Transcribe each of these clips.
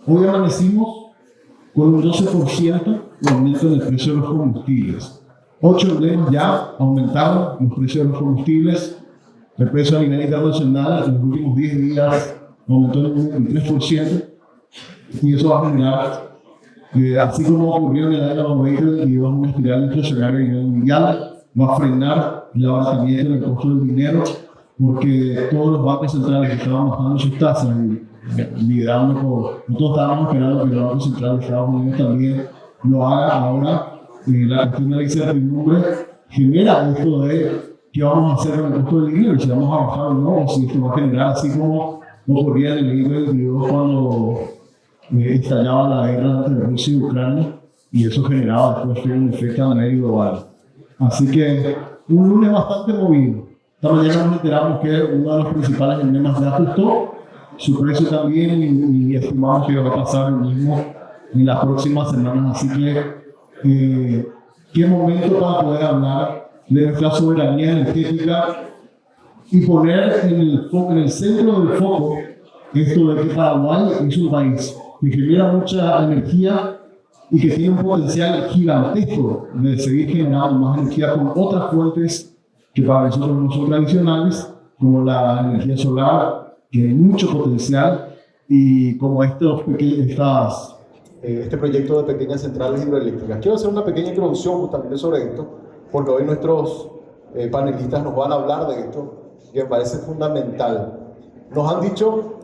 Hoy amanecimos con un 12% de aumento en el precio de los combustibles. 8 emblemas ya aumentaron los precios de los combustibles. El precio a nivel internacional en los últimos 10 días aumentó en un 23%, y eso va a generar, así como ocurrió en el año 2022, una espiral inflacionaria a nivel mundial. Va a frenar el abaratamiento en el costo del dinero, porque todos los bancos centrales que estaban bajando sus tasas y liderando por, nosotros estábamos esperando que el Banco Central de Estados Unidos también lo haga ahora. La cuestión de la incertidumbre genera esto de qué vamos a hacer con el costo del dinero, si vamos a bajar o no, si esto va a generar, así como ocurría en el 2022 cuando estallaba la guerra entre Rusia y Ucrania, y eso generaba después un efecto a nivel global. Así que un lunes bastante movido. Esta mañana nos enteramos que uno de los principales emblemas ya ajustó su precio también, y estimamos que va a pasar lo mismo en las próximas semanas. Así que qué momento para poder hablar de nuestra soberanía energética y poner en el centro del foco esto de que Paraguay es un país que genera mucha energía y que tiene un potencial gigantesco de seguir generando más energía con otras fuentes que para nosotros no son tradicionales, como la energía solar, que tiene mucho potencial, y como este proyecto de pequeñas centrales hidroeléctricas. Quiero hacer una pequeña introducción justamente sobre esto, porque hoy nuestros panelistas nos van a hablar de esto, que me parece fundamental. Nos han dicho,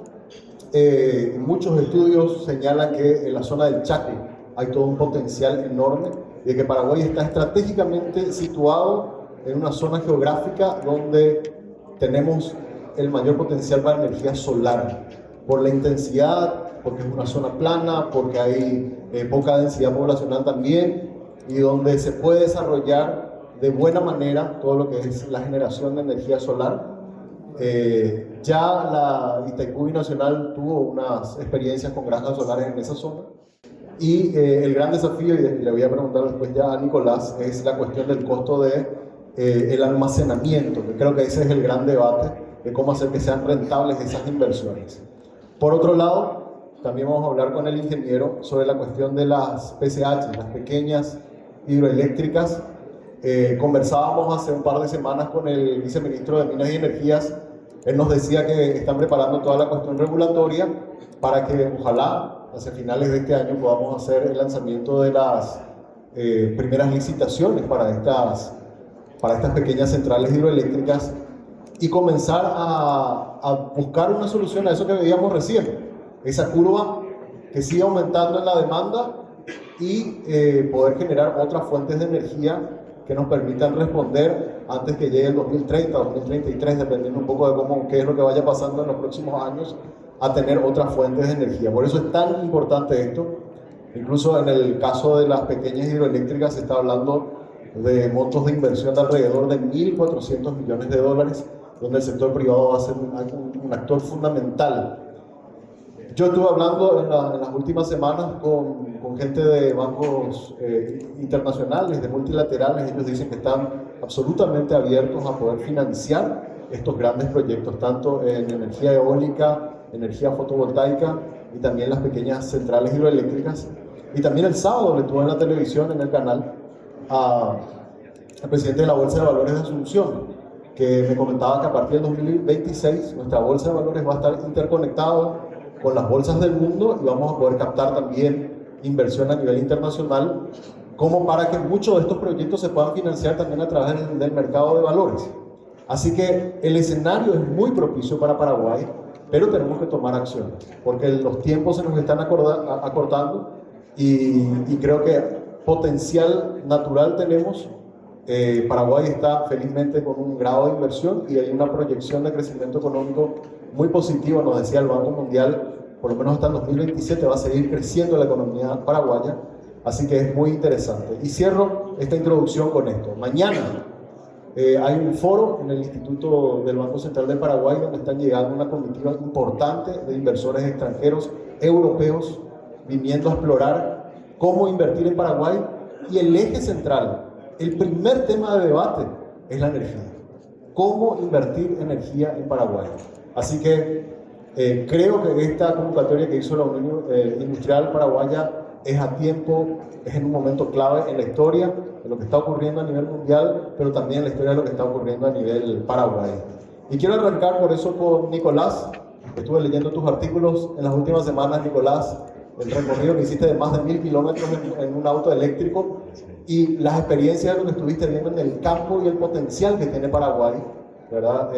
muchos estudios señalan que en la zona del Chaco hay todo un potencial enorme, y de que Paraguay está estratégicamente situado en una zona geográfica donde tenemos el mayor potencial para energía solar, por la intensidad, porque es una zona plana, porque hay poca densidad poblacional también, y donde se puede desarrollar de buena manera todo lo que es la generación de energía solar. Ya la Itaipú Nacional tuvo unas experiencias con granjas solares en esa zona, y el gran desafío, y le voy a preguntar después ya a Nicolás, es la cuestión del costo de el almacenamiento, que creo que ese es el gran debate de cómo hacer que sean rentables esas inversiones. Por otro lado, también vamos a hablar con el ingeniero sobre la cuestión de las PCH, las pequeñas hidroeléctricas. Conversábamos hace un par de semanas con el viceministro de Minas y Energías. Él nos decía que están preparando toda la cuestión regulatoria para que ojalá hacia finales de este año podamos hacer el lanzamiento de las primeras licitaciones para estas pequeñas centrales hidroeléctricas, y comenzar a buscar una solución a eso que veíamos recién, esa curva que sigue aumentando en la demanda, y poder generar otras fuentes de energía que nos permitan responder antes que llegue el 2030, 2033, dependiendo un poco de qué es lo que vaya pasando en los próximos años, a tener otras fuentes de energía. Por eso es tan importante esto. Incluso en el caso de las pequeñas hidroeléctricas se está hablando de montos de inversión de alrededor de 1.400 millones de dólares, donde el sector privado va a ser un actor fundamental. Yo estuve hablando en las últimas semanas con gente de bancos internacionales, de multilaterales. Ellos dicen que están absolutamente abiertos a poder financiar estos grandes proyectos, tanto en energía eólica, energía fotovoltaica, y también las pequeñas centrales hidroeléctricas. Y también el sábado le tuve en la televisión, en el canal, al presidente de la Bolsa de Valores de Asunción, que me comentaba que a partir del 2026 nuestra Bolsa de Valores va a estar interconectada con las bolsas del mundo, y vamos a poder captar también inversión a nivel internacional, como para que muchos de estos proyectos se puedan financiar también a través del mercado de valores. Así que el escenario es muy propicio para Paraguay, pero tenemos que tomar acciones, porque los tiempos se nos están acortando, y creo que potencial natural tenemos. Paraguay está felizmente con un grado de inversión, y hay una proyección de crecimiento económico muy positiva. Nos decía el Banco Mundial, por lo menos hasta el 2027 va a seguir creciendo la economía paraguaya, así que es muy interesante. Y cierro esta introducción con esto. Mañana hay un foro en el Instituto del Banco Central de Paraguay, donde están llegando una comitiva importante de inversores extranjeros, europeos, viniendo a explorar cómo invertir en Paraguay, y el eje central, el primer tema de debate, es la energía. ¿Cómo invertir energía en Paraguay? Así que Creo que esta convocatoria que hizo la Unión Industrial Paraguaya es a tiempo, es en un momento clave en la historia de lo que está ocurriendo a nivel mundial, pero también en la historia de lo que está ocurriendo a nivel Paraguay. Y quiero arrancar por eso con Nicolás. Estuve leyendo tus artículos en las últimas semanas, Nicolás, el recorrido que hiciste de más de 1000 kilómetros en un auto eléctrico y las experiencias de lo que estuviste viendo en el campo y el potencial que tiene Paraguay, ¿verdad?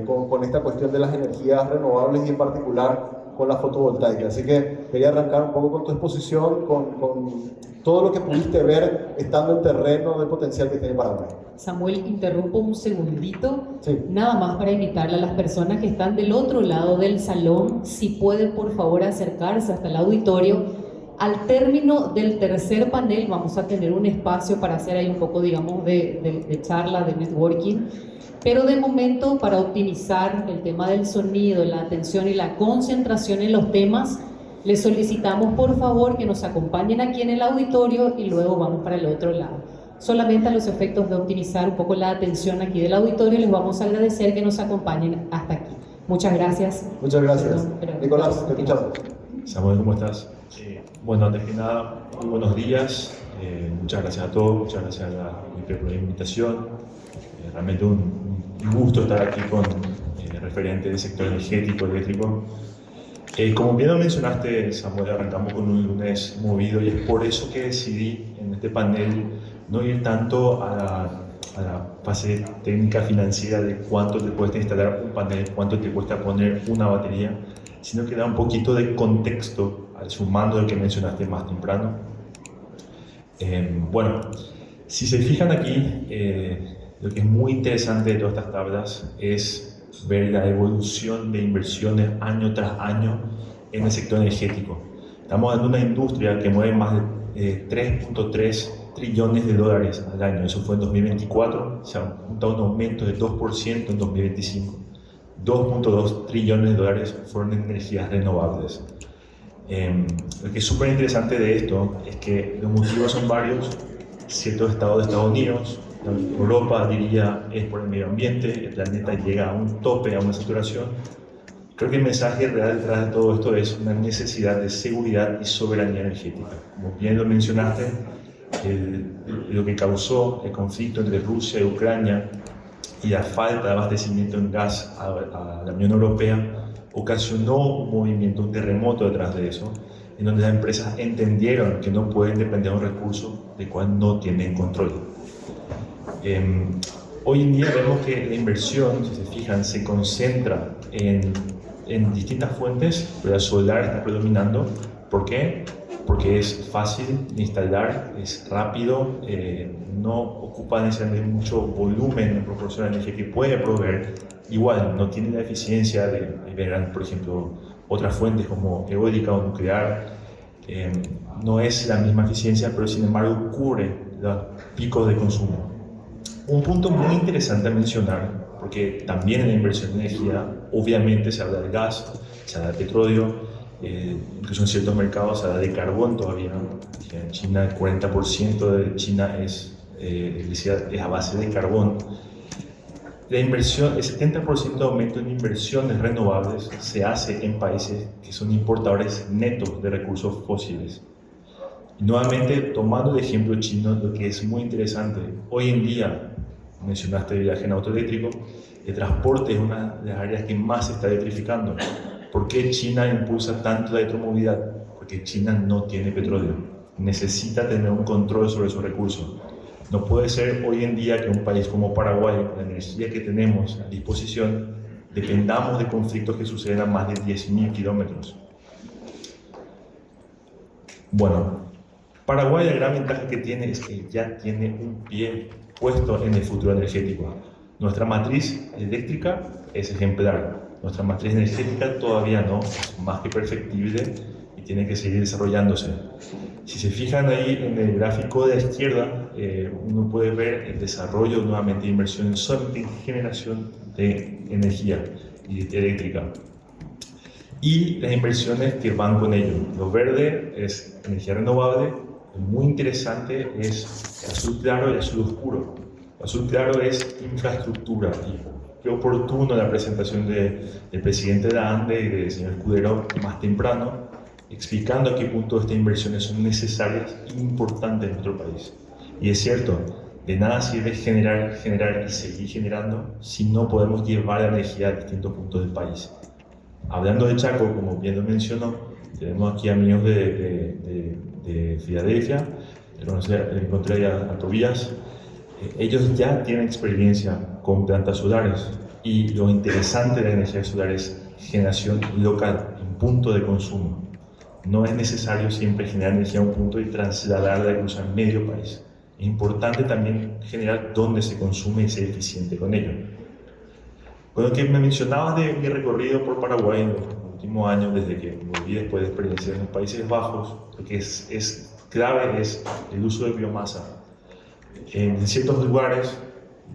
Con esta cuestión de las energías renovables y en particular con la fotovoltaica. Así que quería arrancar un poco con tu exposición, con todo lo que pudiste ver estando en terreno del potencial que tiene Paraguay. Samuel, interrumpo un segundito, Sí. nada más para invitarle a las personas que están del otro lado del salón, si pueden por favor acercarse hasta el auditorio. Al término del tercer panel vamos a tener un espacio para hacer ahí un poco, digamos, de charla, de networking, pero de momento, para optimizar el tema del sonido, la atención y la concentración en los temas, les solicitamos por favor que nos acompañen aquí en el auditorio y luego vamos para el otro lado. Solamente a los efectos de optimizar un poco la atención aquí del auditorio, les vamos a agradecer que nos acompañen hasta aquí. Muchas gracias. Muchas gracias. Perdón, pero Nicolás, te escuchamos. Samuel, ¿cómo estás? Bueno, antes que nada, muy buenos días. Muchas gracias a todos, muchas gracias a la por la invitación. Realmente un gusto estar aquí con referentes del sector energético, eléctrico. Como bien lo mencionaste, Samuel, arrancamos con un lunes movido y es por eso que decidí en este panel no ir tanto a la fase técnica financiera de cuánto te cuesta instalar un panel, cuánto te cuesta poner una batería, sino que da un poquito de contexto al sumando del que mencionaste más temprano. Bueno, si se fijan aquí, lo que es muy interesante de todas estas tablas es ver la evolución de inversiones año tras año en el sector energético. Estamos hablando de una industria que mueve más de 3.3 trillones de dólares al año. Eso fue en 2024, se ha juntado un aumento de 2% en 2025. 2.2 trillones de dólares fueron en energías renovables. Lo que es súper interesante de esto es que los motivos son varios. Ciertos estados de Estados Unidos, Europa diría es por el medio ambiente, el planeta llega a un tope, a una saturación. Creo que el mensaje real detrás de todo esto es una necesidad de seguridad y soberanía energética. Como bien lo mencionaste, lo que causó el conflicto entre Rusia y Ucrania y la falta de abastecimiento en gas a la Unión Europea ocasionó un movimiento, un terremoto detrás de eso, en donde las empresas entendieron que no pueden depender de un recurso del cual no tienen control. Hoy en día vemos que la inversión, si se fijan, se concentra en distintas fuentes, pero el solar está predominando. ¿Por qué? Porque es fácil de instalar, es rápido, no ocupa necesariamente mucho volumen en proporción a la energía que puede proveer. Igual, no tiene la eficiencia de ver, por ejemplo, otras fuentes como eólica o nuclear. No es la misma eficiencia, pero sin embargo cubre los picos de consumo. Un punto muy interesante a mencionar, porque también en la inversión de energía, obviamente se habla de gas, se habla de petróleo, incluso en ciertos mercados se habla de carbón todavía. En China el 40% de China es a base de carbón. La inversión, el 70% de aumento en inversiones renovables se hace en países que son importadores netos de recursos fósiles. Y nuevamente, tomando el ejemplo chino, lo que es muy interesante, hoy en día, mencionaste el viaje en auto eléctrico, el transporte es una de las áreas que más se está electrificando. ¿Por qué China impulsa tanto la electromovilidad? Porque China no tiene petróleo, necesita tener un control sobre sus recursos. No puede ser hoy en día que un país como Paraguay, con la energía que tenemos a disposición, dependamos de conflictos que suceden a más de 10.000 kilómetros. Bueno, Paraguay la gran ventaja que tiene es que ya tiene un pie puesto en el futuro energético. Nuestra matriz eléctrica es ejemplar, nuestra matriz energética todavía no, es más que perfectible y tiene que seguir desarrollándose. Si se fijan ahí en el gráfico de la izquierda, uno puede ver el desarrollo nuevamente de inversiones solamente en generación de energía eléctrica y las inversiones que van con ello. Lo verde es energía renovable, lo muy interesante es el azul claro y el azul oscuro. El azul claro es infraestructura y qué oportuno la presentación del presidente de la ANDE y del señor Escudero más temprano, explicando a qué punto estas inversiones son necesarias e importantes en nuestro país. Y es cierto, de nada sirve generar y seguir generando si no podemos llevar la energía a distintos puntos del país. Hablando de Chaco, como bien lo mencionó, tenemos aquí amigos de Filadelfia, encontré a Tobías. Ellos ya tienen experiencia con plantas solares y lo interesante de la energía solar es generación local, en punto de consumo. No es necesario siempre generar energía a un punto y trasladarla incluso a medio país. Es importante también generar dónde se consume y ser eficiente con ello. Con lo que me mencionabas de mi recorrido por Paraguay en los últimos años, desde que volví después de experiencias en los Países Bajos, lo que es clave es el uso de biomasa. En ciertos lugares,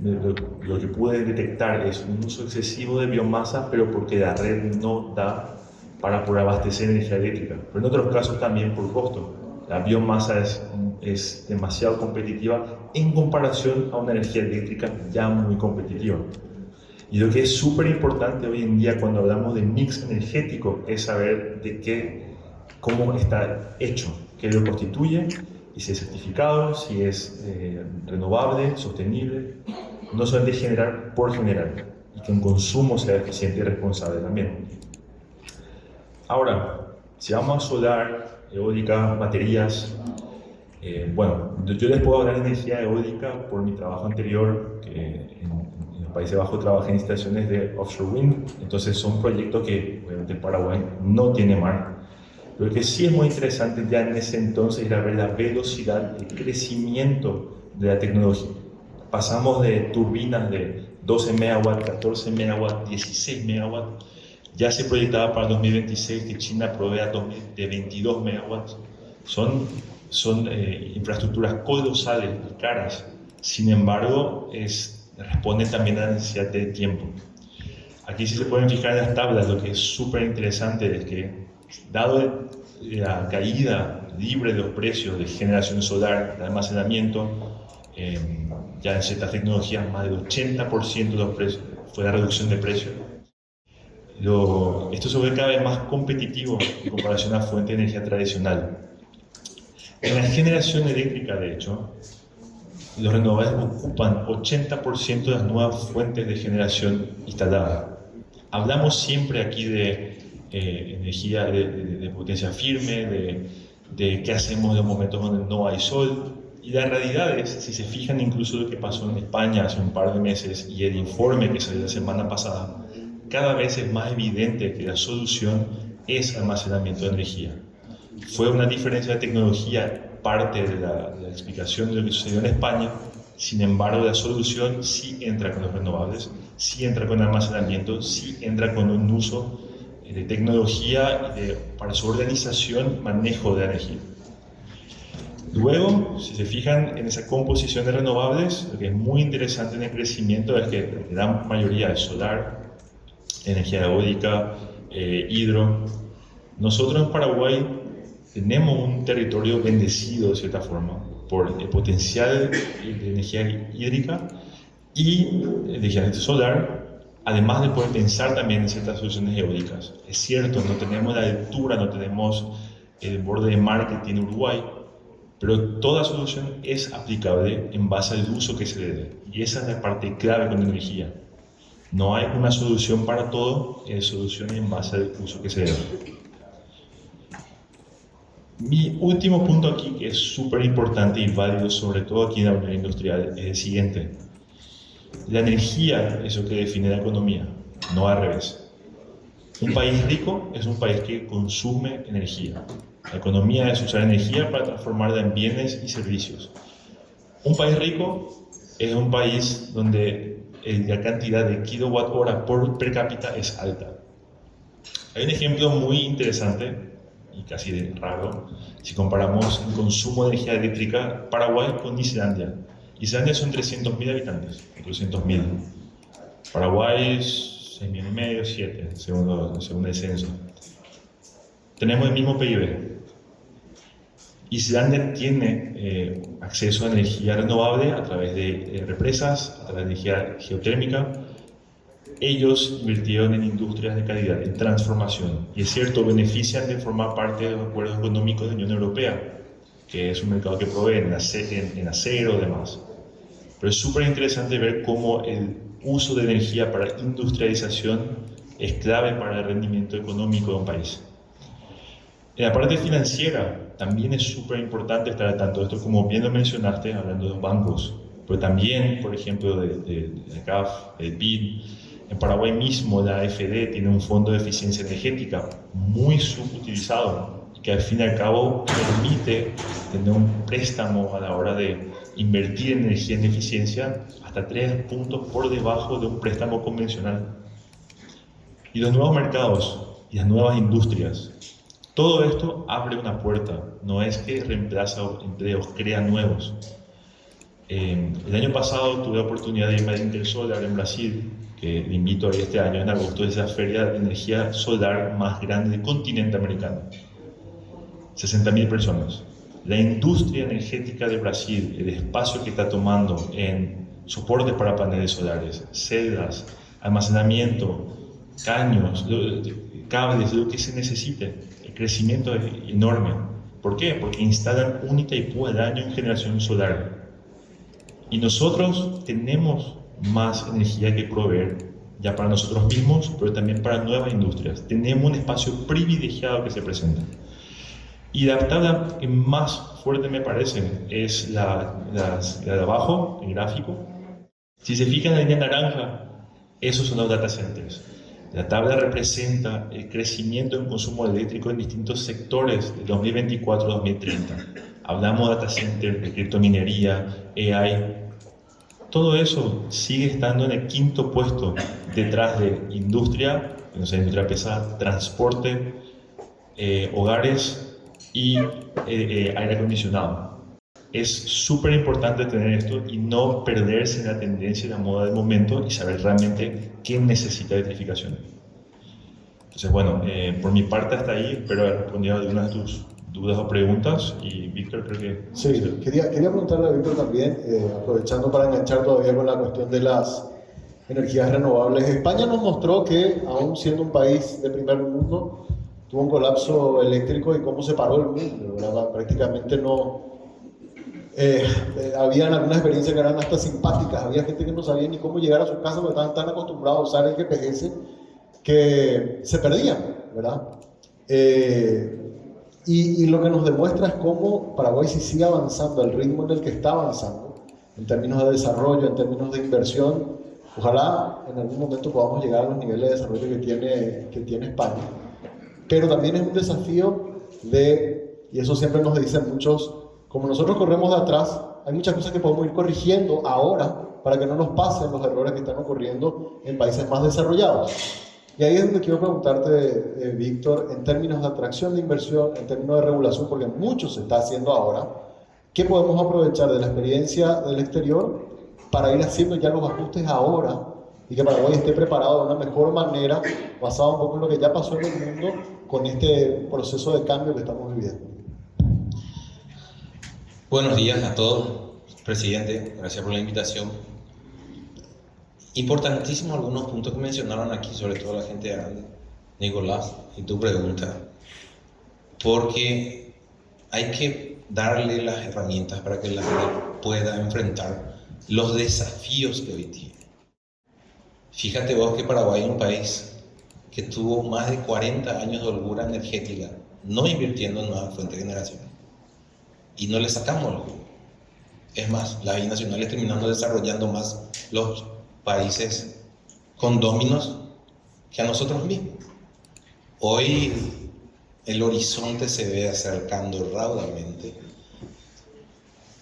lo que pude detectar es un uso excesivo de biomasa, pero porque la red no da para poder abastecer energía eléctrica. Pero en otros casos también por costo. La biomasa es demasiado competitiva en comparación a una energía eléctrica ya muy competitiva. Y lo que es súper importante hoy en día cuando hablamos de mix energético es saber cómo está hecho, qué lo constituye, y si es certificado, si es renovable, sostenible, no solamente generar por generar, y que un consumo sea eficiente y responsable también. Ahora, si vamos a solar, eólica, baterías, bueno, yo les puedo hablar de energía eólica por mi trabajo anterior, que en los Países Bajos trabajé en instalaciones de offshore wind, entonces son proyectos que obviamente Paraguay no tiene mar. Lo que sí es muy interesante ya en ese entonces era ver la velocidad de crecimiento de la tecnología. Pasamos de turbinas de 12 megawatts, 14 megawatts, 16 megawatts. Ya se proyectaba para el 2026 que China provea de 22 megawatts. Son infraestructuras colosales y caras. Sin embargo, responden también a la necesidad de tiempo. Aquí si se pueden fijar en las tablas, lo que es súper interesante es que, dado la caída libre de los precios de generación solar, de almacenamiento, ya en ciertas tecnologías más del 80% de los precios fue la reducción de precios. Esto se vuelve cada vez más competitivo en comparación a la fuente de energía tradicional. En la generación eléctrica, de hecho, los renovables ocupan 80% de las nuevas fuentes de generación instaladas. Hablamos siempre aquí de energía de potencia firme, de qué hacemos en los momentos donde no hay sol. Y la realidad es, si se fijan incluso lo que pasó en España hace un par de meses y el informe que salió la semana pasada, cada vez es más evidente que la solución es almacenamiento de energía. Fue una diferencia de tecnología parte de la explicación de lo que sucedió en España. Sin embargo, la solución sí entra con los renovables, sí entra con almacenamiento, sí entra con un uso de tecnología para su organización, manejo de la energía. Luego, si se fijan en esa composición de renovables, lo que es muy interesante en el crecimiento es que la gran mayoría es solar, energía eólica, hidro. Nosotros en Paraguay tenemos un territorio bendecido de cierta forma por el potencial de energía hídrica y de energía solar, además de poder pensar también en ciertas soluciones eólicas. Es cierto, no tenemos la altura, no tenemos el borde de mar que tiene Uruguay, pero toda solución es aplicable en base al uso que se le dé. Y esa es la parte clave con la energía. No hay una solución para todo, es solución en base al uso que se dé. Mi último punto aquí, que es súper importante y válido, sobre todo aquí en la Unión Industrial, es el siguiente. La energía es lo que define la economía, no al revés. Un país rico es un país que consume energía. La economía es usar energía para transformarla en bienes y servicios. Un país rico es un país donde la cantidad de kilowatt-hora per cápita es alta. Hay un ejemplo muy interesante y casi raro si comparamos el consumo de energía eléctrica Paraguay con Islandia. Islandia son 300.000 habitantes, 400.000. Paraguay es 6.500, 7, según el censo. Tenemos el mismo PIB. Islandia tiene acceso a energía renovable a través de represas, a través de energía geotérmica, ellos invirtieron en industrias de calidad, en transformación. Y es cierto, benefician de formar parte de los acuerdos económicos de la Unión Europea, que es un mercado que provee en acero y demás. Pero es súper interesante ver cómo el uso de energía para industrialización es clave para el rendimiento económico de un país. En la parte financiera también es súper importante estar al tanto de esto, como bien lo mencionaste, hablando de los bancos, pero también, por ejemplo, de CAF, del BID. En Paraguay mismo la AFD tiene un fondo de eficiencia energética muy subutilizado, que al fin y al cabo permite tener un préstamo a la hora de invertir en energía en eficiencia hasta 3 puntos por debajo de un préstamo convencional. Y los nuevos mercados y las nuevas industrias, todo esto abre una puerta, no es que reemplaza empleos, crea nuevos. El año pasado tuve la oportunidad de irme a Intersolar en Brasil, que le invito a ir este año en agosto, es la feria de energía solar más grande del continente americano. 60.000 personas. La industria energética de Brasil, el espacio que está tomando en soporte para paneles solares, celdas, almacenamiento, caños, cables, lo que se necesite, el crecimiento es enorme. ¿Por qué? Porque instalan un Itaipú al año en generación solar. Y nosotros tenemos más energía que proveer, ya para nosotros mismos, pero también para nuevas industrias. Tenemos un espacio privilegiado que se presenta. Y la tabla que más fuerte me parece es la de abajo, el gráfico. Si se fijan en la línea naranja, esos son los data centers. La tabla representa el crecimiento en consumo eléctrico en distintos sectores de 2024 a 2030. Hablamos de data center, de criptominería, AI. Todo eso sigue estando en el quinto puesto, detrás de industria, no sé, industria pesada, transporte, hogares y aire acondicionado. Es súper importante tener esto y no perderse en la tendencia y la moda del momento y saber realmente qué necesita electrificación. Entonces, bueno, por mi parte hasta ahí, espero haber respondido a algunas de tus dudas o preguntas. Y Víctor, creo que... Sí, quería preguntarle a Víctor también, aprovechando para enganchar todavía con la cuestión de las energías renovables. España nos mostró que, aún siendo un país de primer mundo, tuvo un colapso eléctrico y cómo se paró el mundo, ¿verdad? Prácticamente no... habían algunas experiencias que eran hasta simpáticas, había gente que no sabía ni cómo llegar a su casa porque estaban tan acostumbrados a usar el GPS que se perdían, ¿verdad? Y lo que nos demuestra es cómo Paraguay si sigue avanzando al ritmo en el que está avanzando, en términos de desarrollo, en términos de inversión, ojalá en algún momento podamos llegar a los niveles de desarrollo que tiene España. Pero también es un desafío y eso siempre nos dicen muchos, como nosotros corremos de atrás, hay muchas cosas que podemos ir corrigiendo ahora para que no nos pasen los errores que están ocurriendo en países más desarrollados. Y ahí es donde quiero preguntarte, Víctor, en términos de atracción de inversión, en términos de regulación, porque mucho se está haciendo ahora, ¿qué podemos aprovechar de la experiencia del exterior para ir haciendo ya los ajustes ahora y que Paraguay esté preparado de una mejor manera, basado un poco en lo que ya pasó en el mundo con este proceso de cambio que estamos viviendo? Buenos días a todos, presidente, gracias por la invitación. Importantísimo algunos puntos que mencionaron aquí, sobre todo la gente de Nicolás, y tu pregunta, porque hay que darle las herramientas para que la gente pueda enfrentar los desafíos que hoy tiene. Fíjate vos que Paraguay es un país que tuvo más de 40 años de holgura energética, no invirtiendo en nuevas fuentes de generación, y no le sacamos el jugo. Es más, las binacionales terminando desarrollando más los países condóminos que a nosotros mismos. Hoy el horizonte se ve acercando raudamente.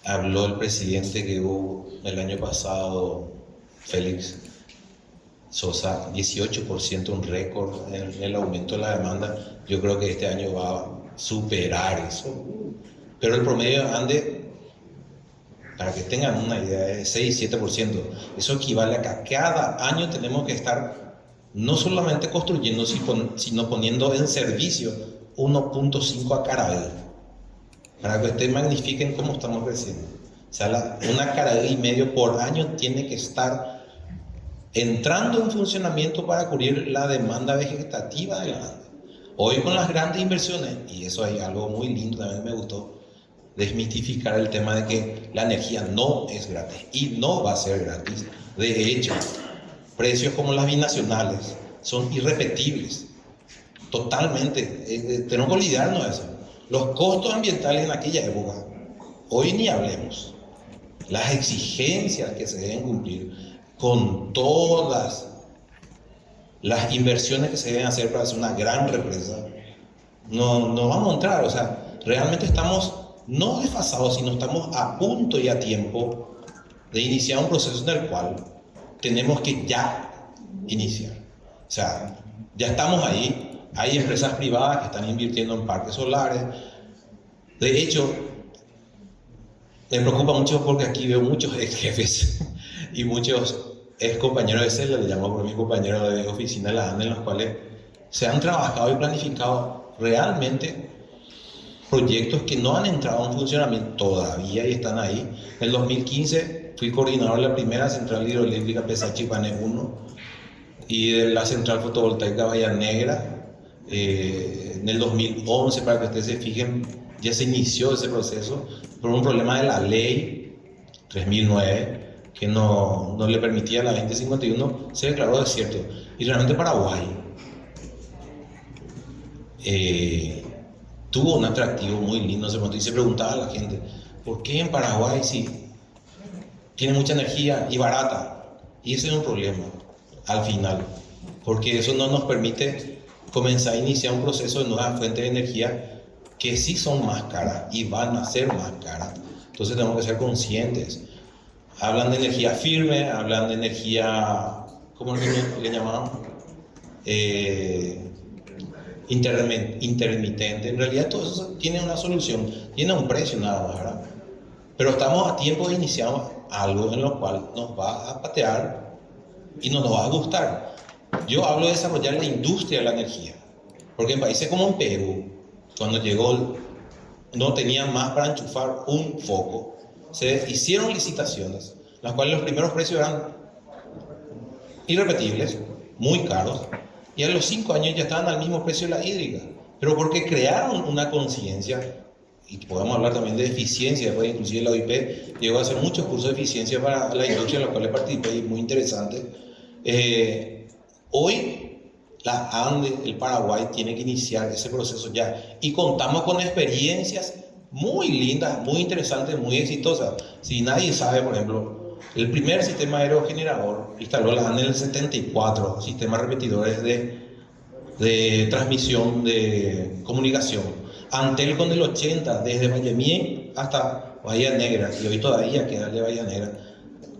Habló el presidente que hubo el año pasado, Félix Sosa, 18%, un récord en el aumento de la demanda. Yo creo que este año va a superar eso. Pero el promedio ande, para que tengan una idea, es 6-7%. Eso equivale a que cada año tenemos que estar no solamente construyendo, sino poniendo en servicio 1.5 a Caravel, para que ustedes magnifiquen cómo estamos creciendo. O sea, una Caravel y medio por año tiene que estar entrando en funcionamiento para cubrir la demanda vegetativa de la Ande. Hoy con las grandes inversiones, y eso hay algo muy lindo, también me gustó, desmitificar el tema de que la energía no es gratis y no va a ser gratis. De hecho, precios como las binacionales son irrepetibles, totalmente. Tenemos que olvidarnos de eso. Los costos ambientales en aquella época, hoy ni hablemos. Las exigencias que se deben cumplir con todas las inversiones que se deben hacer para hacer una gran represa, no vamos a entrar. O sea, realmente estamos no desfasados, sino estamos a punto y a tiempo de iniciar un proceso en el cual tenemos que ya iniciar. O sea, ya estamos ahí. Hay empresas privadas que están invirtiendo en parques solares. De hecho, me preocupa mucho porque aquí veo muchos ex jefes y muchos ex compañeros de celda, le llamo por mi compañero de oficina de la ANDE, en los cuales se han trabajado y planificado realmente proyectos que no han entrado en funcionamiento todavía y están ahí. En el 2015 fui coordinador de la primera central hidroeléctrica Pesachipané 1 y de la central fotovoltaica Bahía Negra. En el 2011, para que ustedes se fijen, ya se inició ese proceso por un problema de la ley 3009 que no le permitía a la 2051, se declaró desierto. Y realmente Paraguay tuvo un atractivo muy lindo ese momento, y se preguntaba a la gente, ¿por qué en Paraguay sí tiene mucha energía y barata? Y ese es un problema al final, porque eso no nos permite comenzar a iniciar un proceso de nuevas fuentes de energía que sí son más caras y van a ser más caras. Entonces tenemos que ser conscientes. Hablan de energía firme, hablan de energía, ¿cómo le llamaban? Intermitente. En realidad todo eso tiene una solución, tiene un precio nada más, ¿verdad? Pero estamos a tiempo de iniciar algo en lo cual nos va a patear y no nos va a gustar. Yo hablo de desarrollar la industria de la energía, porque en países como en Perú, cuando llegó, no tenían más para enchufar un foco. Se hicieron licitaciones, las cuales los primeros precios eran irrepetibles, muy caros, y a los 5 años ya estaban al mismo precio de la hídrica, pero porque crearon una conciencia, y podemos hablar también de eficiencia, después inclusive la OIP llegó a hacer muchos cursos de eficiencia para la industria en los cuales participé, y muy interesante. Hoy la ANDE, el Paraguay, tiene que iniciar ese proceso ya, y contamos con experiencias muy lindas, muy interesantes, muy exitosas. Si nadie sabe, por ejemplo, el primer sistema aerogenerador instaló la ANDE en el 74, sistemas repetidores de transmisión de comunicación. Antelco en el 80, desde Vallemien hasta Bahía Negra, y hoy todavía queda de Bahía Negra,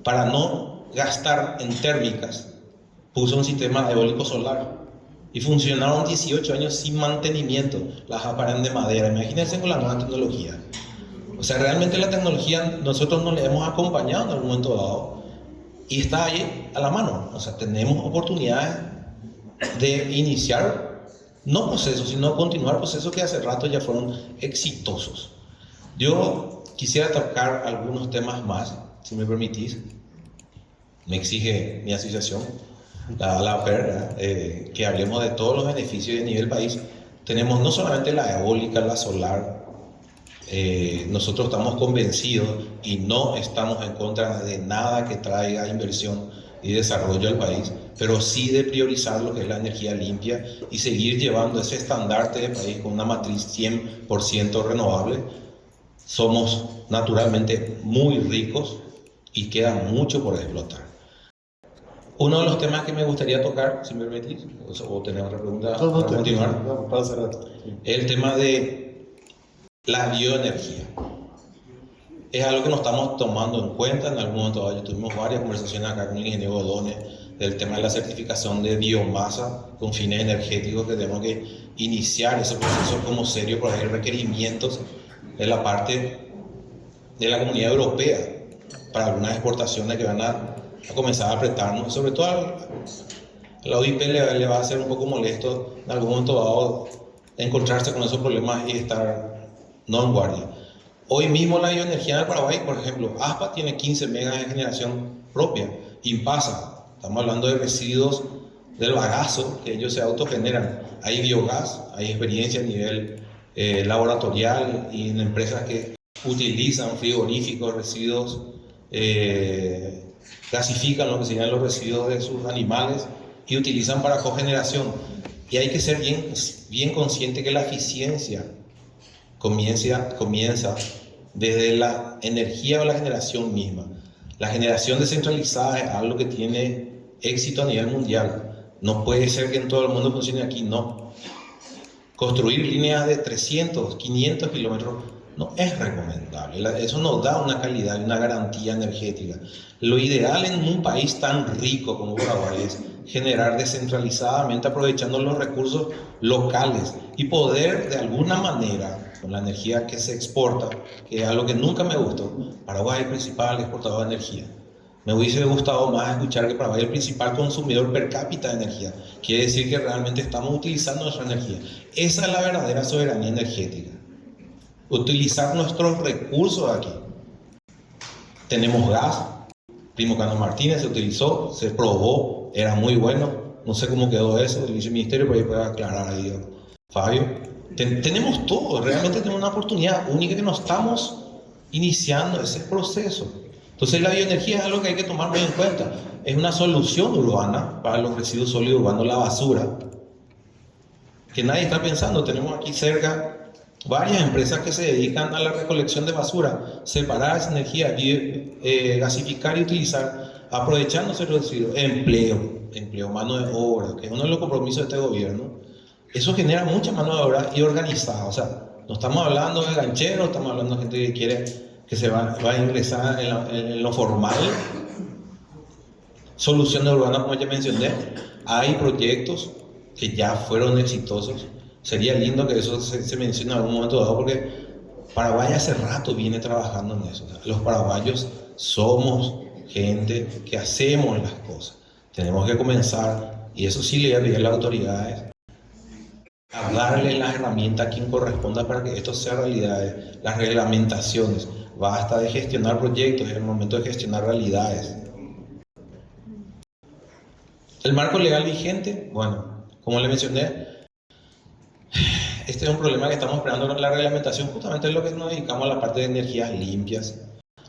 para no gastar en térmicas, puso un sistema eólico solar. Y funcionaron 18 años sin mantenimiento, las aparan de madera. Imagínense con la nueva tecnología. O sea, realmente la tecnología nosotros nos la hemos acompañado en algún momento dado y está ahí a la mano. O sea, tenemos oportunidades de iniciar, no procesos, sino continuar procesos que hace rato ya fueron exitosos. Yo quisiera tocar algunos temas más, si me permitís. Me exige mi asociación, la APER, que hablemos de todos los beneficios de nivel país. Tenemos no solamente la eólica, la solar. Nosotros estamos convencidos y no estamos en contra de nada que traiga inversión y desarrollo al país, pero sí de priorizar lo que es la energía limpia y seguir llevando ese estandarte de país con una matriz 100% renovable. Somos naturalmente muy ricos y queda mucho por explotar. Uno de los temas que me gustaría tocar, si me permitís, o tenés otra pregunta para continuar, no, para cerrar. Sí. El tema de la bioenergía. Es algo que no estamos tomando en cuenta. En algún momento yo tuvimos varias conversaciones acá con el ingeniero Odone del tema de la certificación de biomasa con fines energéticos, que tenemos que iniciar ese proceso como serio, porque hay requerimientos de la parte de la Comunidad Europea para algunas exportaciones que van a comenzar a apretarnos. Sobre todo a la OIP le va a ser un poco molesto en algún momento dado encontrarse con esos problemas y estar no en guardia. Hoy mismo la bioenergía en el Paraguay, por ejemplo, ASPA tiene 15 megas de generación propia, Impasa Estamos hablando de residuos del bagazo que ellos se autogeneran. Hay biogás, hay experiencia a nivel laboratorial y en empresas que utilizan frigoríficos, residuos, gasifican lo que serían los residuos de sus animales y utilizan para cogeneración. Y hay que ser bien consciente que la eficiencia comienza desde la energía o la generación misma. La generación descentralizada es algo que tiene éxito a nivel mundial. No puede ser que en todo el mundo funcione aquí, no. Construir líneas de 300, 500 kilómetros no es recomendable. Eso nos da una calidad y una garantía energética. Lo ideal en un país tan rico como Paraguay es generar descentralizadamente aprovechando los recursos locales y poder de alguna manera, con la energía que se exporta, que es algo que nunca me gustó, Paraguay es el principal exportador de energía. Me hubiese gustado más escuchar que Paraguay es el principal consumidor per cápita de energía. Quiere decir que realmente estamos utilizando nuestra energía. Esa es la verdadera soberanía energética. Utilizar nuestros recursos aquí. Tenemos gas. Primo Cano Martínez se utilizó, se probó, era muy bueno. No sé cómo quedó eso, el viceministerio, pero ahí puede aclarar ahí, Fabio. Tenemos todo, realmente tenemos una oportunidad única que no estamos iniciando ese proceso. Entonces la bioenergía es algo que hay que tomar muy en cuenta. Es una solución urbana para los residuos sólidos urbanos, la basura, que nadie está pensando. Tenemos aquí cerca varias empresas que se dedican a la recolección de basura, separar esa energía, gasificar y utilizar, aprovechándose los residuos. Empleo, mano de obra, que es uno de los compromisos de este gobierno. Eso genera mucha mano de obra y organizada. O sea, no estamos hablando de gancheros, estamos hablando de gente que quiere, que se va a ingresar en lo formal. Soluciones urbanas, como ya mencioné, hay proyectos que ya fueron exitosos. Sería lindo que eso se mencione en algún momento dado, porque Paraguay hace rato viene trabajando en eso. O sea, los paraguayos somos gente que hacemos las cosas. Tenemos que comenzar, y eso sí le voy a pedir a las autoridades, a darle las herramientas a quien corresponda para que esto sea realidad. Las reglamentaciones. Basta de gestionar proyectos, es el momento de gestionar realidades. El marco legal vigente, bueno, como le mencioné, este es un problema que estamos esperando con la reglamentación, justamente es lo que nos dedicamos a la parte de energías limpias,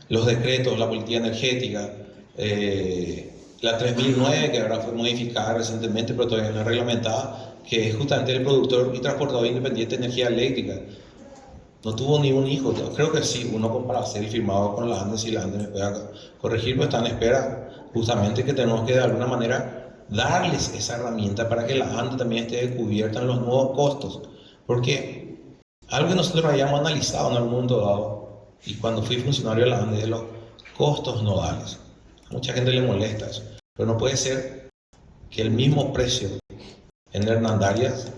los decretos, la política energética, la 3009, que ahora fue modificada recientemente, pero todavía no es reglamentada, que es justamente el productor y transportador independiente de energía eléctrica. No tuvo ni un hijo, creo que sí, uno con Paracel firmado con la ANDE, si la ANDE me puede corregir, pues está en espera, justamente que tenemos que de alguna manera darles esa herramienta para que la ANDE también esté cubierta en los nuevos costos. Porque algo que nosotros habíamos analizado en algún momento dado, y cuando fui funcionario de la ANDE, de los costos nodales. A mucha gente le molesta eso, pero no puede ser que el mismo precio en Hernandarias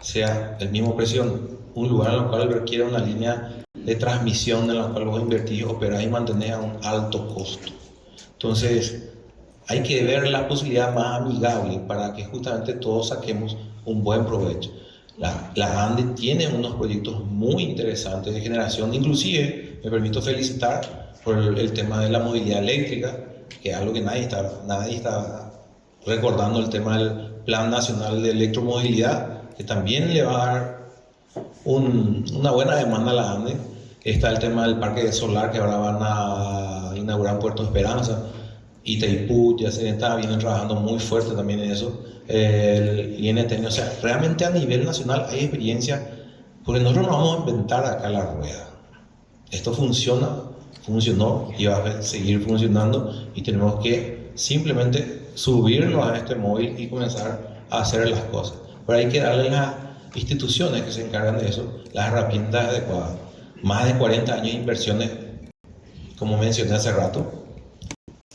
sea el mismo precio en un lugar en el cual requiere una línea de transmisión en la cual vos invertís, operás y mantenés a un alto costo. Entonces, hay que ver la posibilidad más amigable para que justamente todos saquemos un buen provecho. La ANDE tiene unos proyectos muy interesantes de generación, inclusive me permito felicitar por el tema de la movilidad eléctrica, que es algo que nadie está recordando, el tema del Plan Nacional de Electromovilidad, que también le va a dar una buena demanda a la ANDE. Está el tema del parque solar que ahora van a inaugurar en Puerto Esperanza, Itaipú, ya se vienen trabajando muy fuerte también en eso. El INT, o sea, realmente a nivel nacional hay experiencia, porque nosotros no vamos a inventar acá la rueda. Esto funcionó y va a seguir funcionando, y tenemos que simplemente subirnos a este móvil y comenzar a hacer las cosas. Pero hay que darle a las instituciones que se encargan de eso las herramientas adecuadas. Más de 40 años de inversiones, como mencioné hace rato.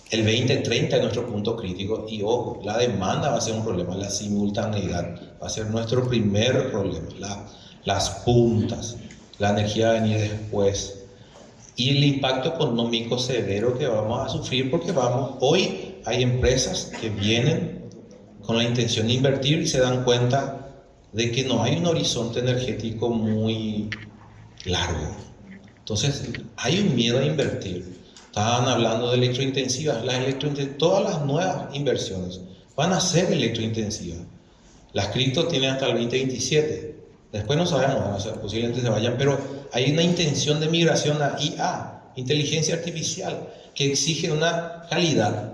El 2030 es nuestro punto crítico, y ojo, la demanda va a ser un problema, la simultaneidad va a ser nuestro primer problema, las puntas, la energía va a venir después, y el impacto económico severo que vamos a sufrir, porque hoy hay empresas que vienen con la intención de invertir y se dan cuenta de que no hay un horizonte energético muy largo. Entonces hay un miedo a invertir. Estaban hablando de electrointensivas. Todas las nuevas inversiones van a ser electrointensivas. Las cripto tienen hasta el 2027. Después no sabemos, o sea, posiblemente se vayan, pero hay una intención de migración a IA, inteligencia artificial, que exige una calidad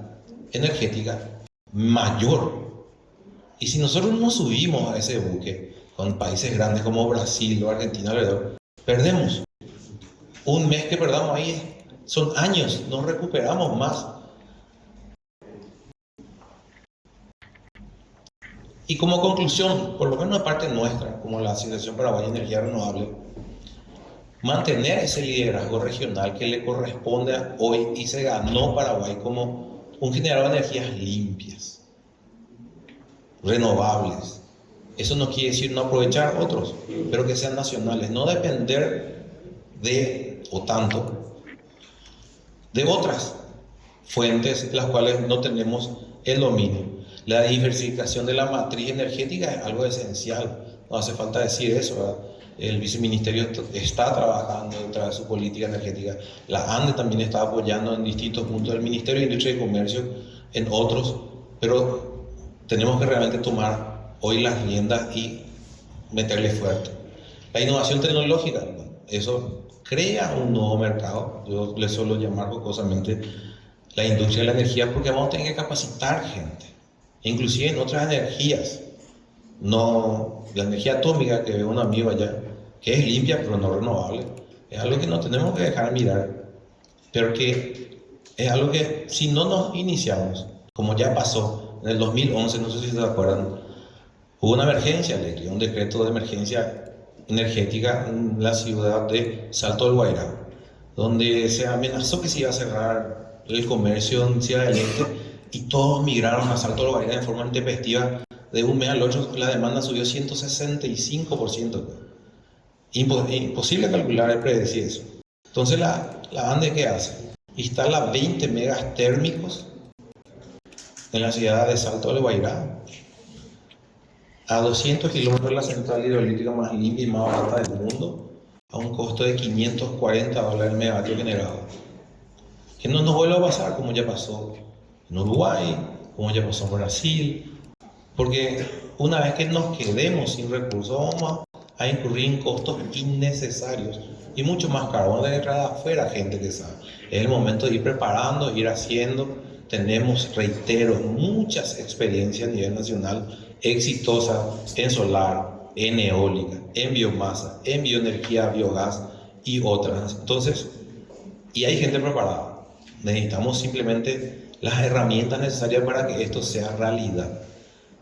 energética mayor. Y si nosotros no subimos a ese buque con países grandes como Brasil o Argentina alrededor, perdemos. Un mes que perdamos ahí son años, no recuperamos más. Y como conclusión, por lo menos de parte nuestra, como la Asociación Paraguaya de Energía Renovable, mantener ese liderazgo regional que le corresponde hoy y se ganó Paraguay como un generador de energías limpias, renovables. Eso no quiere decir no aprovechar otros, pero que sean nacionales, no depender de, o tanto, de otras fuentes de las cuales no tenemos el dominio. La diversificación de la matriz energética es algo esencial, no hace falta decir eso, ¿verdad? El viceministerio está trabajando detrás de su política energética. La ANDE también está apoyando en distintos puntos del Ministerio de Industria y Comercio, en otros, pero tenemos que realmente tomar hoy las riendas y meterle fuerte. La innovación tecnológica, eso crea un nuevo mercado. Yo le suelo llamar jocosamente la industria de la energía, porque vamos a tener que capacitar gente, inclusive en otras energías. No, la energía atómica que ve un amigo allá, que es limpia pero no renovable, es algo que no tenemos que dejar mirar, pero que es algo que si no nos iniciamos, como ya pasó en el 2011, no sé si se acuerdan, hubo una emergencia eléctrica, un decreto de emergencia energética en la ciudad de Salto del Guairá, donde se amenazó que se iba a cerrar el comercio en Ciudad del Este y todos migraron a Salto del Guairá de forma intempestiva. De un mes al otro la demanda subió 165%. Imposible calcular y predecir eso. Entonces la ANDE, ¿qué hace? Instala 20 megas térmicos en la ciudad de Salto del Guairá, a 200 kilómetros de la central hidroeléctrica más limpia y más barata del mundo, a un costo de $540 el megavatio generado. Que no nos vuelva a pasar como ya pasó en Uruguay, como ya pasó en Brasil, porque una vez que nos quedemos sin recursos vamos a incurrir en costos innecesarios y mucho más caros. Vamos a tener que traer afuera gente que sabe. Es el momento de ir preparando, ir haciendo. Tenemos, reitero, muchas experiencias a nivel nacional exitosas en solar, en eólica, en biomasa, en bioenergía, biogás y otras. Entonces, y hay gente preparada. Necesitamos simplemente las herramientas necesarias para que esto sea realidad.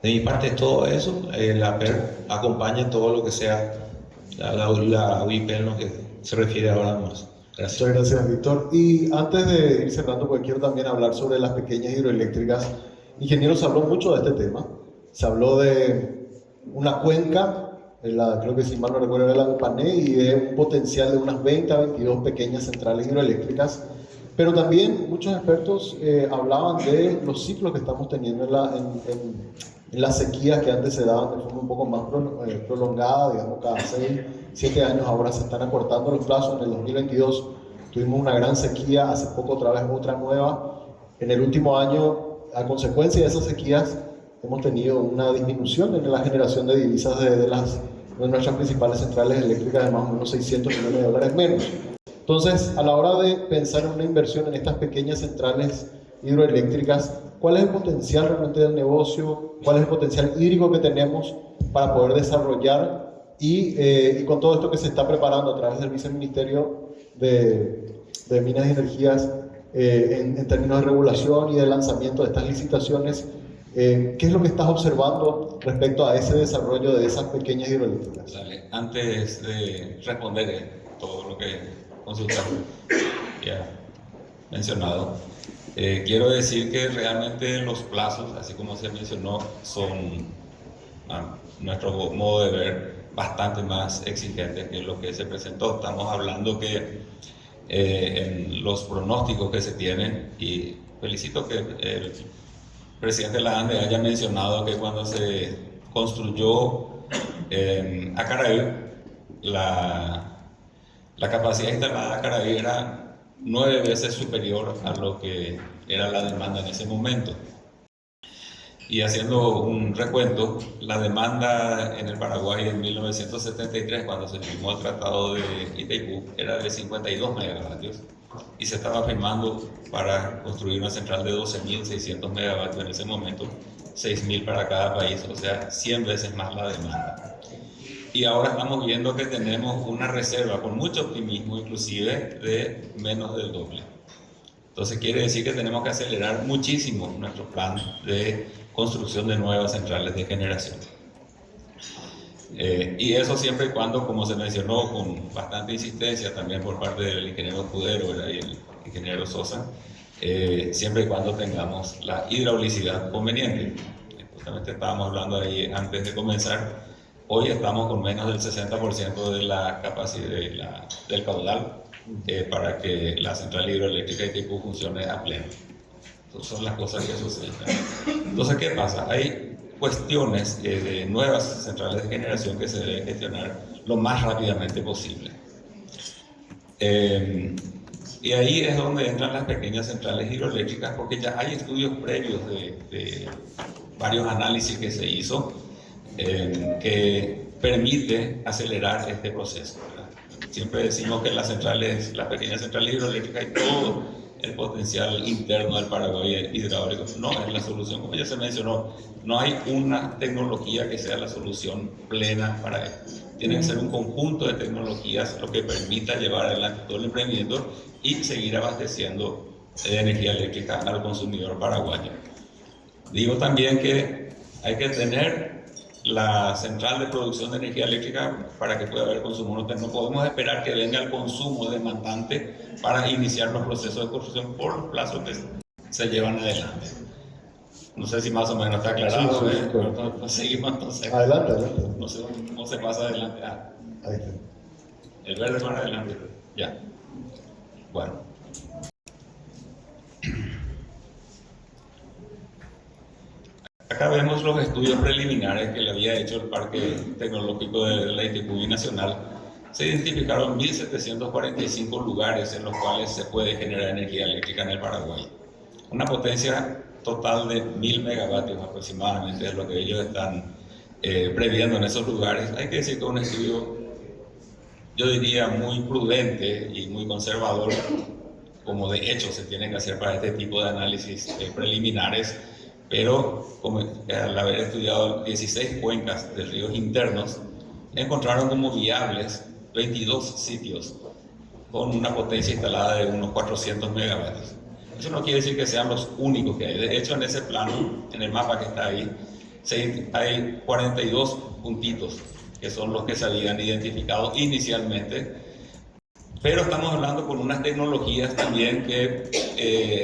De mi parte es todo eso. La APER acompaña todo lo que sea la UIP en lo que se refiere ahora más. Gracias. Muchas gracias, Víctor. Y antes de ir cerrando, porque quiero también hablar sobre las pequeñas hidroeléctricas. Ingeniero, se habló mucho de este tema. Se habló de una cuenca, creo que si mal no recuerdo era la de Pané, y de un potencial de unas 20 a 22 pequeñas centrales hidroeléctricas. Pero también muchos expertos hablaban de los ciclos que estamos teniendo en las sequías que antes se daban de forma un poco más prolongada, digamos cada 6, 7 años, ahora se están acortando los plazos. En el 2022 tuvimos una gran sequía, hace poco otra vez otra nueva. En el último año, a consecuencia de esas sequías, hemos tenido una disminución en la generación de divisas de nuestras principales centrales eléctricas de más o menos $600 millones menos. Entonces, a la hora de pensar en una inversión en estas pequeñas centrales hidroeléctricas, ¿cuál es el potencial realmente del negocio? ¿Cuál es el potencial hídrico que tenemos para poder desarrollar? Y con todo esto que se está preparando a través del Viceministerio de Minas y Energías en términos de regulación y de lanzamiento de estas licitaciones, ¿qué es lo que estás observando respecto a ese desarrollo de esas pequeñas hidroeléctricas? Dale. Antes de responder todo lo que consultaste ya mencionado, quiero decir que realmente los plazos, así como se mencionó, son, a nuestro modo de ver, bastante más exigentes que lo que se presentó. Estamos hablando que en los pronósticos que se tienen, y felicito que el presidente de la ANDE haya mencionado que cuando se construyó Acaraí, la capacidad instalada de Acaraí era 9 veces superior a lo que era la demanda en ese momento. Y haciendo un recuento, la demanda en el Paraguay en 1973, cuando se firmó el Tratado de Itaipú, era de 52 megavatios y se estaba firmando para construir una central de 12.600 megavatios en ese momento, 6.000 para cada país, o sea, 100 veces más la demanda. Y ahora estamos viendo que tenemos una reserva, con mucho optimismo inclusive, de menos del doble. Entonces quiere decir que tenemos que acelerar muchísimo nuestro plan de construcción de nuevas centrales de generación. Y eso siempre y cuando, como se mencionó con bastante insistencia también por parte del ingeniero Escudero y el ingeniero Sosa, siempre y cuando tengamos la hidraulicidad conveniente. Justamente estábamos hablando ahí antes de comenzar, hoy estamos con menos del 60% de la capacidad del caudal para que la central hidroeléctrica de Itaipú funcione a pleno. Entonces, son las cosas que suceden. Entonces, ¿qué pasa? Hay cuestiones de nuevas centrales de generación que se deben gestionar lo más rápidamente posible. Y ahí es donde entran las pequeñas centrales hidroeléctricas, porque ya hay estudios previos de varios análisis que se hizo que permite acelerar este proceso, ¿verdad? Siempre decimos que las pequeñas centrales hidroeléctricas y todo el potencial interno del Paraguay hidráulico no es la solución. Como ya se mencionó, no hay una tecnología que sea la solución plena para esto. Tiene que ser un conjunto de tecnologías lo que permita llevar adelante todo el emprendimiento y seguir abasteciendo de energía eléctrica al consumidor paraguayo. Digo también que hay que tener la central de producción de energía eléctrica para que pueda haber consumo. No podemos esperar que venga el consumo demandante para iniciar los procesos de construcción por los plazos que se llevan adelante. No sé si más o menos está aclarado. Sí, no seguimos entonces. Adelante. No sé cómo se pasa adelante. Ahí está. El verde para adelante. Ya. Bueno. Acá vemos los estudios preliminares que le había hecho el Parque Tecnológico de la Itaipú Binacional. Se identificaron 1.745 lugares en los cuales se puede generar energía eléctrica en el Paraguay. Una potencia total de 1.000 megavatios aproximadamente es lo que ellos están previendo en esos lugares. Hay que decir que es un estudio, yo diría, muy prudente y muy conservador, como de hecho se tiene que hacer para este tipo de análisis preliminares. Pero al haber estudiado 16 cuencas de ríos internos, encontraron como viables 22 sitios con una potencia instalada de unos 400 megavatios. Eso no quiere decir que sean los únicos que hay. De hecho, en ese plano, en el mapa que está ahí, hay 42 puntitos que son los que se habían identificado inicialmente. Pero estamos hablando con unas tecnologías también que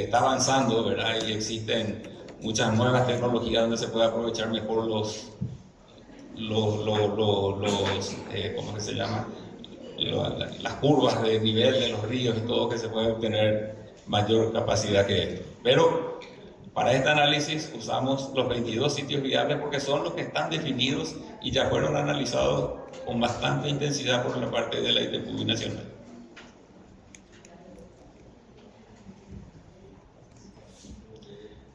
está avanzando, ¿verdad? Y existen muchas nuevas tecnologías donde se puede aprovechar mejor ¿cómo que se llama? Las curvas de nivel de los ríos y todo, que se puede obtener mayor capacidad que esto. Pero para este análisis usamos los 22 sitios viables porque son los que están definidos y ya fueron analizados con bastante intensidad por la parte de la Itaipú Binacional.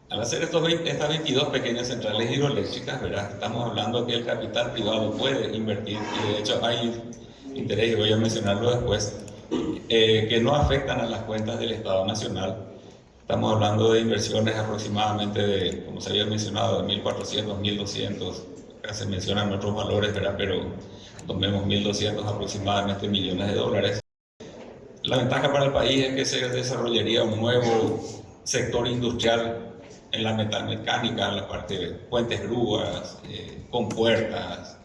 Al hacer estas 22 pequeñas centrales hidroeléctricas, ¿verdad? Estamos hablando que el capital privado puede invertir, y de hecho hay interés, y voy a mencionarlo después, que no afectan a las cuentas del Estado Nacional. Estamos hablando de inversiones aproximadamente de, como se había mencionado, de 1.400, 1.200, acá se mencionan otros valores, ¿verdad? Pero tomemos 1.200 aproximadamente millones de dólares. La ventaja para el país es que se desarrollaría un nuevo sector industrial en la metalmecánica, en la parte de puentes, grúas, compuertas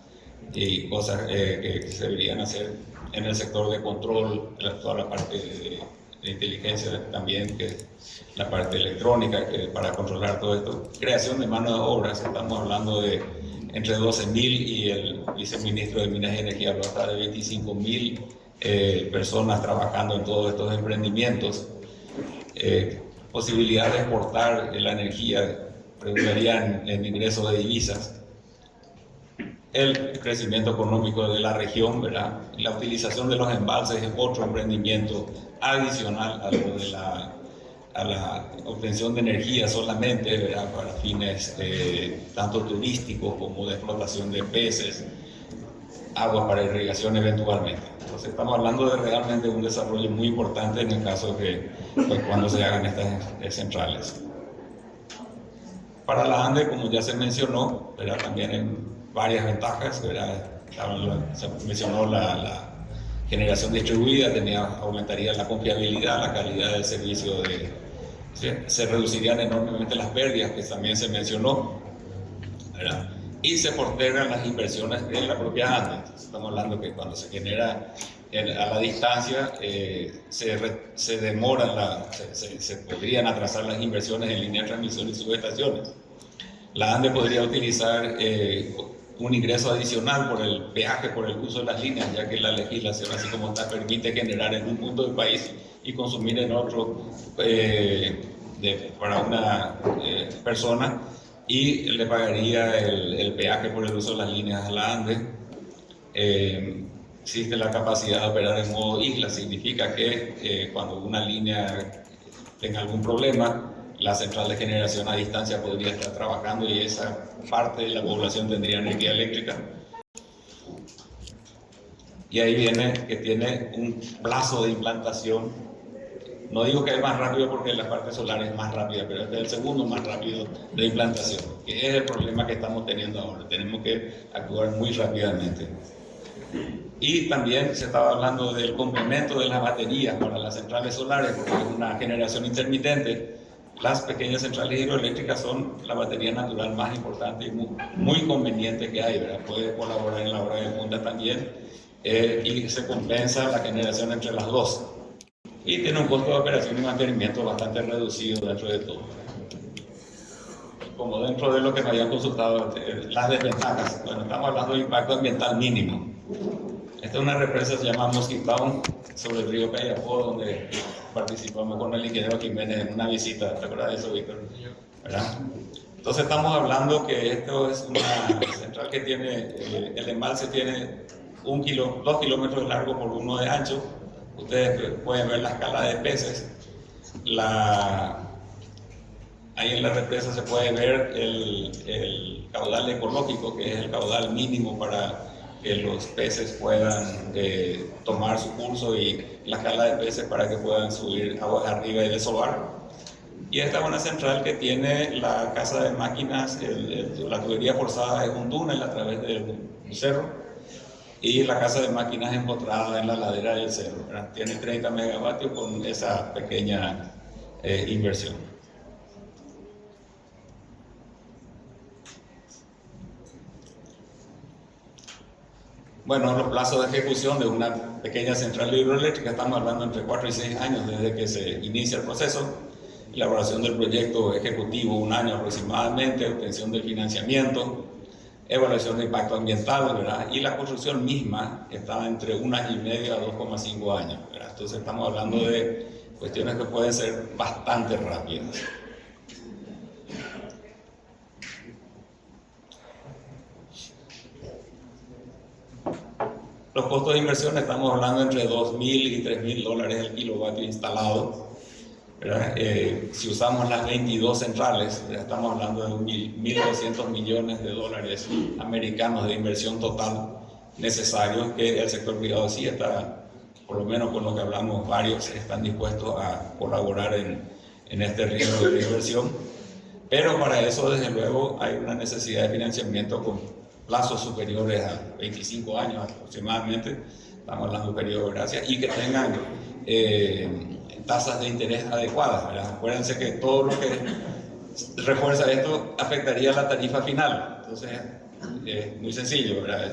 y cosas que se deberían hacer en el sector de control, toda la parte de inteligencia también, que es la parte electrónica que para controlar todo esto. Creación de mano de obras, estamos hablando de entre 12.000 y el viceministro de Minas y Energía habló hasta de 25.000 personas trabajando en todos estos emprendimientos. Posibilidad de exportar la energía, redundaría en ingresos de divisas. el crecimiento económico de la región, ¿verdad? La utilización de los embalses es otro emprendimiento adicional a lo de a la obtención de energía solamente, ¿verdad? Para fines tanto turísticos como de explotación de peces, agua para irrigación eventualmente. Entonces estamos hablando de realmente un desarrollo muy importante en el caso de que pues, cuando se hagan estas centrales. Para la ANDE, como ya se mencionó, ¿verdad? También hay varias ventajas, ¿verdad? Se mencionó la generación distribuida, aumentaría la confiabilidad, la calidad del servicio, se reducirían enormemente las pérdidas, que también se mencionó, ¿verdad? Y se postergan las inversiones de la propia ANDE. Estamos hablando que cuando se genera a la distancia, se demoran, se podrían atrasar las inversiones en líneas de transmisión y subestaciones. La ANDE podría utilizar un ingreso adicional por el peaje, por el uso de las líneas, ya que la legislación, así como está, permite generar en un punto del país y consumir en otro para una persona, y le pagaría el peaje por el uso de las líneas a la ANDE. Existe la capacidad de operar en modo isla, significa que cuando una línea tenga algún problema, la central de generación a distancia podría estar trabajando y esa parte de la población tendría energía eléctrica. Y ahí viene que tiene un plazo de implantación. No digo que es más rápido porque la parte solar es más rápida, pero es el segundo más rápido de implantación, que es el problema que estamos teniendo ahora. Tenemos que actuar muy rápidamente. Y también se estaba hablando del complemento de las baterías para las centrales solares, porque es una generación intermitente. Las pequeñas centrales hidroeléctricas son la batería natural más importante y muy conveniente que hay, ¿verdad? Puede colaborar en la hora de punta también, y se compensa la generación entre las dos. Y tiene un costo de operación y mantenimiento bastante reducido dentro de todo. Como dentro de lo que me habían consultado, las desventajas. Bueno, estamos hablando de impacto ambiental mínimo. Esta es una represa, se llama Mosquitown, sobre el río Cayapó, donde participamos con el ingeniero Jiménez en una visita. ¿Te acuerdas de eso, Víctor? ¿Verdad? Entonces estamos hablando que esto es una central que tiene, el embalse tiene 2 kilómetros de largo por 1 de ancho. Ustedes pueden ver la escala de peces. Ahí en la represa se puede ver el caudal ecológico, que es el caudal mínimo para que los peces puedan tomar su curso, y la escala de peces para que puedan subir aguas arriba y desovar. Y esta es una central que tiene la casa de máquinas, la tubería forzada es un túnel a través del cerro, y la casa de máquinas empotrada en la ladera del cerro, ¿verdad? Tiene 30 megavatios con esa pequeña inversión. Bueno, los plazos de ejecución de una pequeña central hidroeléctrica, estamos hablando entre 4 y 6 años desde que se inicia el proceso. Elaboración del proyecto ejecutivo, 1 año aproximadamente, obtención del financiamiento, evaluación de impacto ambiental, ¿verdad? Y la construcción misma está entre 1 año y medio a 2,5 años, ¿verdad? Entonces estamos hablando de cuestiones que pueden ser bastante rápidas. Los costos de inversión, estamos hablando entre $2,000 y $3,000 el kilovatio instalado, ¿verdad? Si usamos las 22 centrales, ¿verdad? Estamos hablando de 1.200 millones de dólares americanos de inversión total necesarios, que el sector privado sí está, por lo menos con lo que hablamos, varios están dispuestos a colaborar en este ritmo de inversión. Pero para eso, desde luego, hay una necesidad de financiamiento con plazos superiores a 25 años aproximadamente, estamos hablando de periodo de gracia, y que tengan tasas de interés adecuadas, ¿verdad? Acuérdense que todo lo que refuerza esto afectaría la tarifa final. Entonces, es muy sencillo, ¿verdad?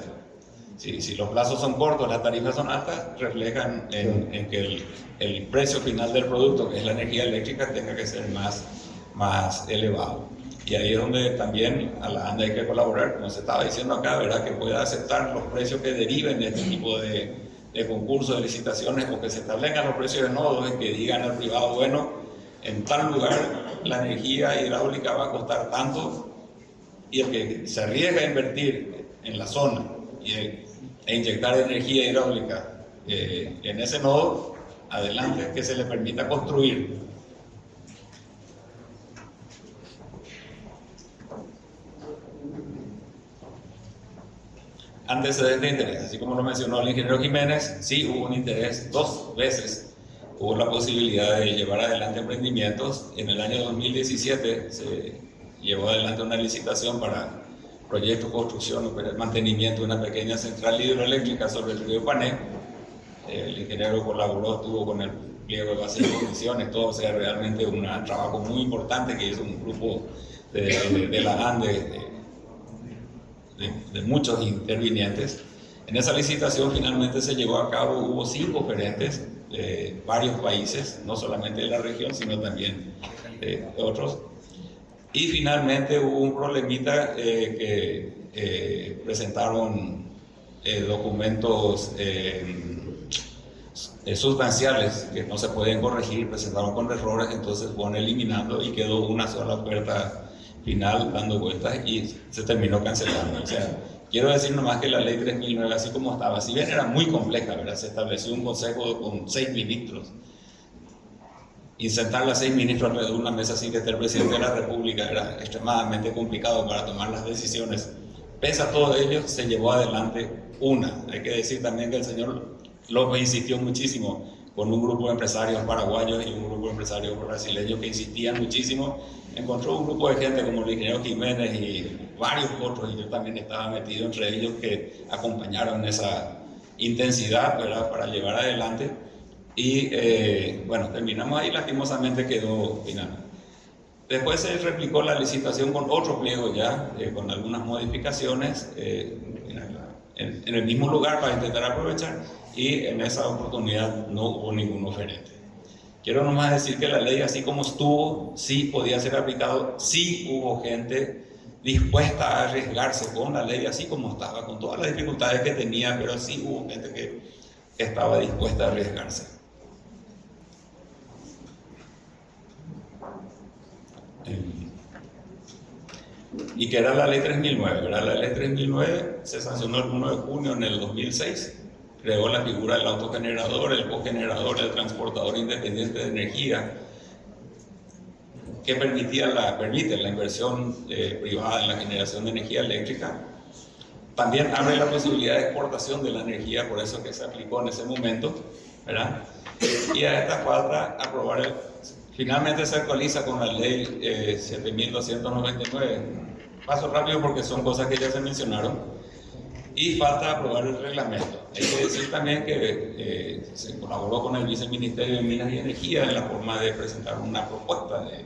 Si los plazos son cortos, las tarifas son altas, reflejan en que el precio final del producto, que es la energía eléctrica, tenga que ser más elevado. Y ahí es donde también a la ANDE hay que colaborar, como se estaba diciendo acá, ¿verdad? Que pueda aceptar los precios que deriven de este tipo de concursos, de licitaciones, o que se establezcan los precios de nodos, que digan al privado, bueno, en tal lugar la energía hidráulica va a costar tanto, y el que se arriesga a invertir en la zona e inyectar energía hidráulica en ese nodo, adelante, que se le permita construir. Antecedente de interés, así como lo mencionó el ingeniero Jiménez, sí hubo un interés 2 veces. Hubo la posibilidad de llevar adelante emprendimientos. En el año 2017 se llevó adelante una licitación para proyecto, construcción o mantenimiento de una pequeña central hidroeléctrica sobre el río Pané. El ingeniero colaboró, estuvo con el pliego de base de condiciones, todo, o sea, realmente un trabajo muy importante que hizo un grupo de la ANDE, de muchos intervinientes. En esa licitación finalmente se llevó a cabo, hubo 5 oferentes de varios países, no solamente de la región, sino también de otros. Y finalmente hubo un problemita que presentaron documentos sustanciales que no se pueden corregir, presentaron con errores, entonces fueron eliminando y quedó una sola oferta final dando vueltas y se terminó cancelando. O sea, quiero decir nomás que la ley 3009, así como estaba, si bien era muy compleja, ¿verdad? Se estableció un consejo con 6 ministros. Insertar a 6 ministros alrededor de una mesa sin que esté el presidente de la República era extremadamente complicado para tomar las decisiones. Pese a todo ello, se llevó adelante una. Hay que decir también que el señor López insistió muchísimo con un grupo de empresarios paraguayos y un grupo de empresarios brasileños que insistían muchísimo. Encontró un grupo de gente como el ingeniero Jiménez y varios otros, y yo también estaba metido entre ellos, que acompañaron esa intensidad, ¿verdad?, para llevar adelante. Y bueno, terminamos ahí, lastimosamente quedó final. Después se replicó la licitación con otro pliego ya, con algunas modificaciones en el mismo lugar para intentar aprovechar, y en esa oportunidad no hubo ningún oferente. Quiero nomás decir que la ley, así como estuvo, sí podía ser aplicado, sí hubo gente dispuesta a arriesgarse con la ley así como estaba, con todas las dificultades que tenía, pero sí hubo gente que estaba dispuesta a arriesgarse. Y que era la ley 3009, ¿verdad? La ley 3009 se sancionó el 1 de junio en el 2006, creó la figura del autogenerador, el cogenerador, el transportador independiente de energía, que permite la inversión privada en la generación de energía eléctrica. También abre la posibilidad de exportación de la energía, por eso que se aplicó en ese momento, ¿verdad? Y a esta falta aprobar finalmente se actualiza con la ley 7299. Paso rápido porque son cosas que ya se mencionaron. Y falta aprobar el reglamento. Hay que decir también que se colaboró con el Viceministerio de Minas y Energía en la forma de presentar una propuesta de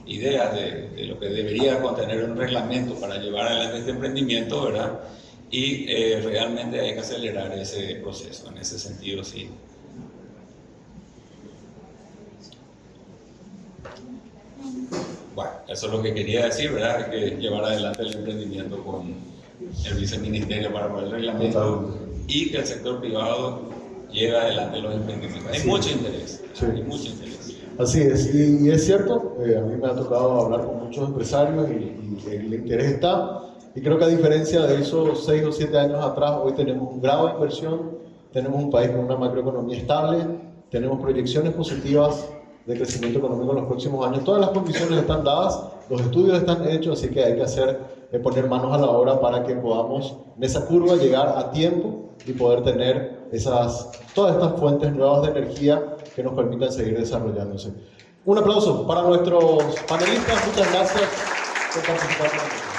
ideas de lo que debería contener un reglamento para llevar adelante este emprendimiento, ¿verdad? Y realmente hay que acelerar ese proceso, en ese sentido, sí. Bueno, eso es lo que quería decir, ¿verdad? Hay que llevar adelante el emprendimiento con el viceministerio para poner el reglamento y que el sector privado lleve adelante los emprendimientos. Hay mucho interés, sí. Hay mucho interés. Así es, y es cierto, a mí me ha tocado hablar con muchos empresarios y el interés está, y creo que a diferencia de esos 6 o 7 años atrás, hoy tenemos un grado de inversión, tenemos un país con una macroeconomía estable, tenemos proyecciones positivas de crecimiento económico en los próximos años. Todas las condiciones están dadas, los estudios están hechos, así que hay que poner manos a la obra para que podamos en esa curva llegar a tiempo y poder tener todas estas fuentes nuevas de energía que nos permitan seguir desarrollándose. Un aplauso para nuestros panelistas, muchas gracias por participar.